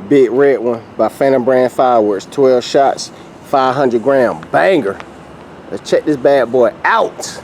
Big red one by Phantom Brand Fireworks. 12 shots, 500 gram banger. Let's check this bad boy out.